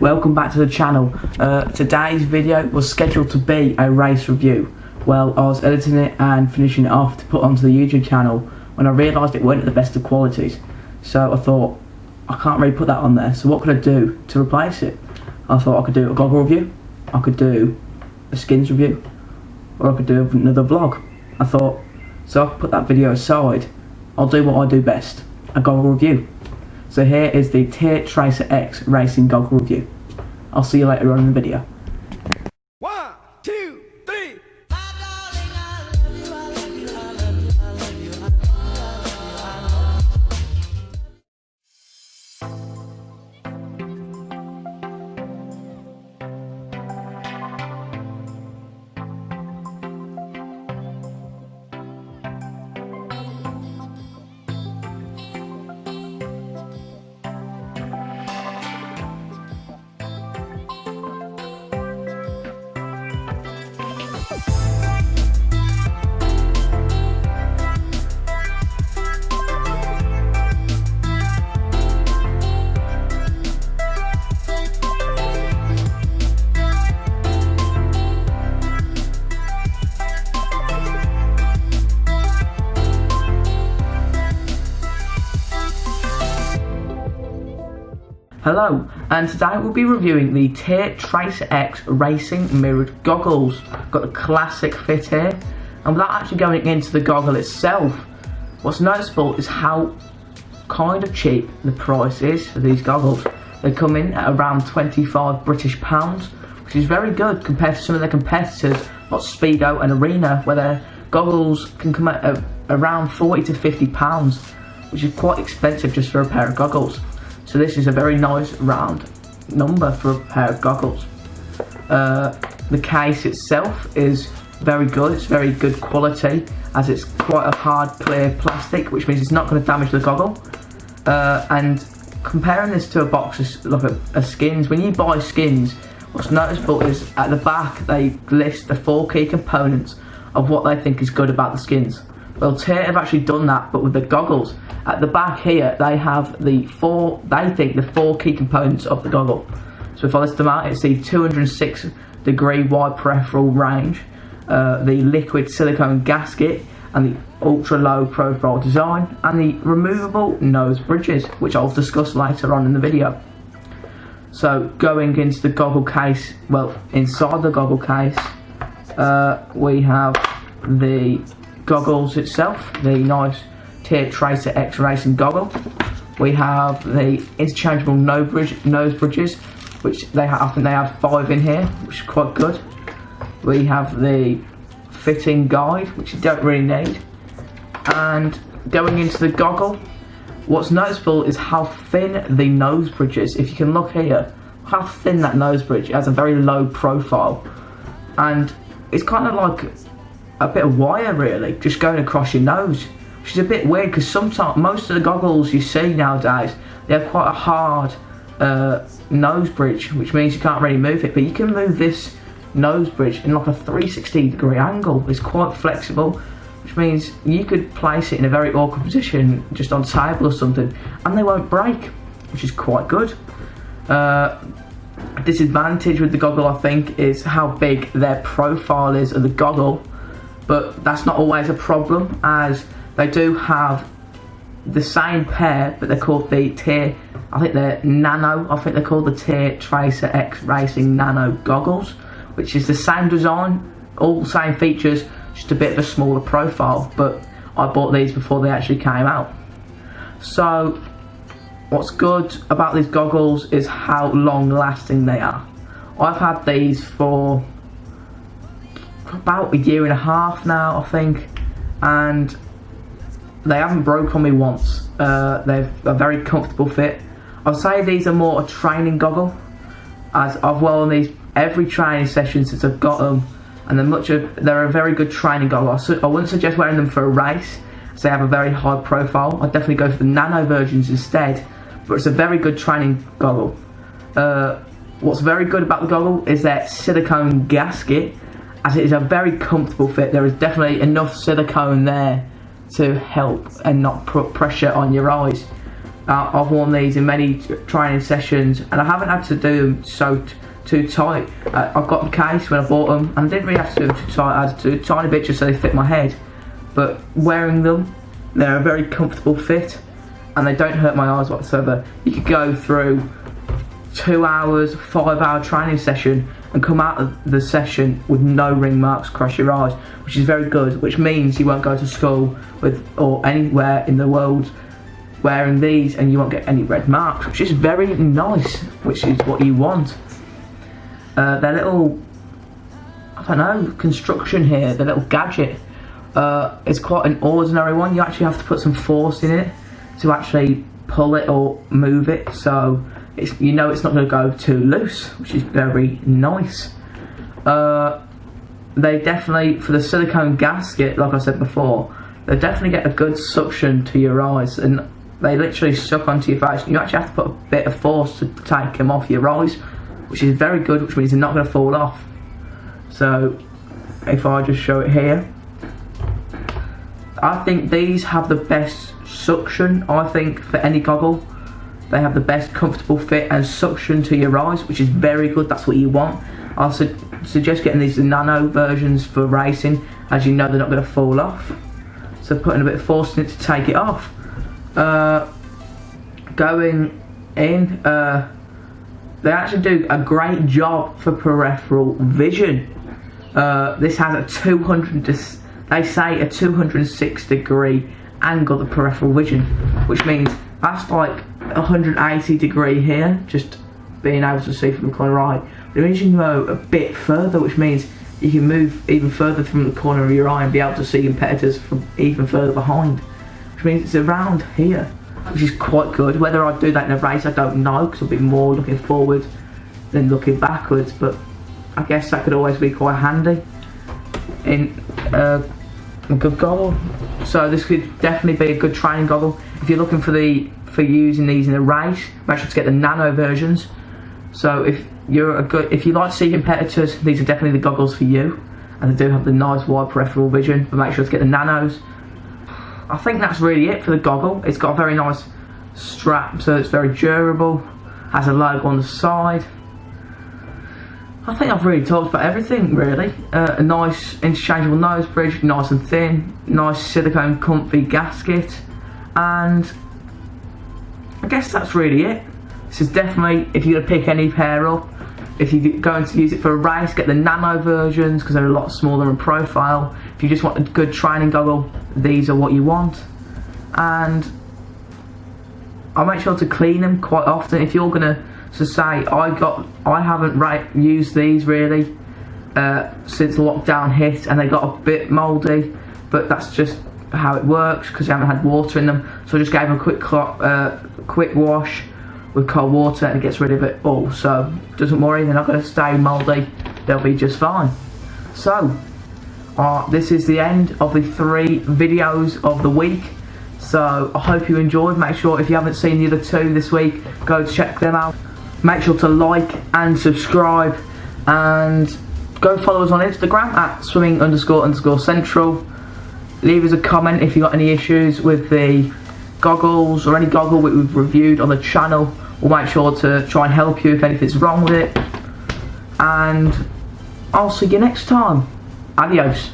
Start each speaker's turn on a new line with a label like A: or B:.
A: Welcome back to the channel. Today's video was scheduled to be a race review. Well, I was editing it and finishing it off to put onto the YouTube channel when I realised it weren't at the best of qualities. So I thought, I can't really put that on there, so what could I do to replace it? I thought I could do a Goggle review, I could do a skins review, or I could do another vlog. I thought, so I could put that video aside, I'll do what I do best, a Goggle review. So here is the TYR Tracer X racing Goggle review. I'll see you later on in the video.
B: 1, 2, 3.
A: Hello, and today we'll be reviewing the TYR Tracer X Racing Mirrored Goggles. Got the classic fit here, and without actually going into the goggle itself, what's noticeable is how kind of cheap the price is for these goggles. They come in at around £25 British, which is very good compared to some of their competitors like Speedo and Arena, where their goggles can come at around £40 to £50, which is quite expensive just for a pair of goggles. So this is a very nice round number for a pair of goggles. The case itself is very good, it's very good quality, as it's quite a hard clear plastic, which means it's not going to damage the goggle. And comparing this to a box of skins, when you buy skins, what's noticeable is at the back they list the 4 key components of what they think is good about the skins. Well, TYR have actually done that, but with the goggles. At the back here, they have the 4 key components of the goggle. So if I list them out, it's the 206 degree wide peripheral range, the liquid silicone gasket, and the ultra low profile design, and the removable nose bridges, which I'll discuss later on in the video. So going into the goggle case, well, inside the goggle case, we have the goggles itself, the nice TYR Tracer X Racing Goggle. We have the interchangeable nose bridges, which I think they have 5 in here, which is quite good. We have the fitting guide, which you don't really need. And going into the goggle, what's noticeable is how thin the nose bridge is. If you can look here, how thin that nose bridge. It has a very low profile, and it's kind of like a bit of wire really, just going across your nose. Which is a bit weird because sometimes most of the goggles you see nowadays, they have quite a hard nose bridge, which means you can't really move it. But you can move this nose bridge in like a 360 degree angle. It's quite flexible, which means you could place it in a very awkward position, just on a table or something, and they won't break, which is quite good. A disadvantage with the goggle, I think, is how big their profile is of the goggle, but that's not always a problem, as they do have the same pair, but they're called the TYR, I think they're Nano, I think they're called the TYR Tracer X Racing Nano Goggles, which is the same design, all the same features, just a bit of a smaller profile, but I bought these before they actually came out. So what's good about these goggles is how long lasting they are. I've had these for about 1.5 years now, I think, and they haven't broke on me once. They're a very comfortable fit. I'd say these are more a training goggle, as I've worn these every training session since I've got them, and they're a very good training goggle. I wouldn't suggest wearing them for a race, as they have a very high profile. I'd definitely go for the nano versions instead, but it's a very good training goggle. What's very good about the goggle is their silicone gasket, as it is a very comfortable fit. There is definitely enough silicone there to help and not put pressure on your eyes. I've worn these in many training sessions, and I haven't had to do them too tight. I've got the case when I bought them, and I didn't really have to do them too tight. I had to do a tiny bit just so they fit my head. But wearing them, they're a very comfortable fit, and they don't hurt my eyes whatsoever. You could go through 2 hours, 5-hour training session and come out of the session with no ring marks across your eyes, which is very good, which means you won't go to school or anywhere in the world wearing these and you won't get any red marks, which is very nice, which is what you want. Their little, I don't know, construction here, the little gadget, is quite an ordinary one. You actually have to put some force in it to actually pull it or move it, so you know it's not going to go too loose, which is very nice. They definitely, for the silicone gasket, like I said before, they definitely get a good suction to your eyes, and they literally suck onto your face. You actually have to put a bit of force to take them off your eyes, which is very good, which means they're not going to fall off. So if I just show it here, I think these have the best suction, I think, for any goggle. They have the best comfortable fit and suction to your eyes, which is very good. That's what you want. I suggest getting these nano versions for racing, as you know they're not going to fall off. So putting a bit of force in it to take it off. Going in, they actually do a great job for peripheral vision. This has a 206-degree angle of peripheral vision, which means that's like 180-degree here, just being able to see from the corner eye. But it means you can go a bit further, which means you can move even further from the corner of your eye and be able to see competitors from even further behind, which means it's around here, which is quite good. Whether I'd do that in a race, I don't know, because I'll be more looking forward than looking backwards, but I guess that could always be quite handy in a good goggle. So this could definitely be a good training goggle. If you're looking for using these in a race, make sure to get the nano versions. So if you like to see competitors, these are definitely the goggles for you, and they do have the nice wide peripheral vision, but make sure to get the nanos. I think that's really it for the goggle. It's got a very nice strap, so it's very durable, has a logo on the side. I think I've really talked about everything, really. A nice interchangeable nose bridge, nice and thin, nice silicone comfy gasket, and I guess that's really it. This is definitely, if you're going to pick any pair up, if you're going to use it for a race, get the nano versions because they're a lot smaller in profile. If you just want a good training goggle, these are what you want. And I'll make sure to clean them quite often. If you're going to say, I haven't used these really since lockdown hit, and they got a bit mouldy, but that's just how it works because you haven't had water in them. So I just gave them a quick wash with cold water and it gets rid of it all. So don't worry, they're not going to stay mouldy, they'll be just fine. So this is the end of the 3 videos of the week. So I hope you enjoyed. Make sure if you haven't seen the other 2 this week, go check them out. Make sure to like and subscribe, and go follow us on Instagram at swimming__central. Leave us a comment if you've got any issues with the goggles or any goggle we've reviewed on the channel. We'll make sure to try and help you if anything's wrong with it. And I'll see you next time. Adios.